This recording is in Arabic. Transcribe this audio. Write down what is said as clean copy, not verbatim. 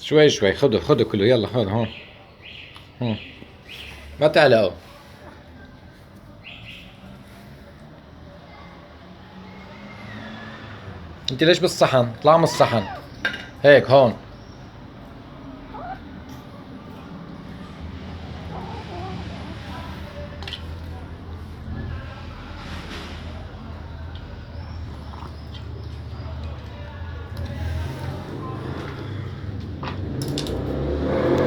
شوي شوي، خذوا كله، يلا خذ هون. هون، ما تعلقوا. انت ليش بالصحن؟ اطلع من الصحن. هيك هون.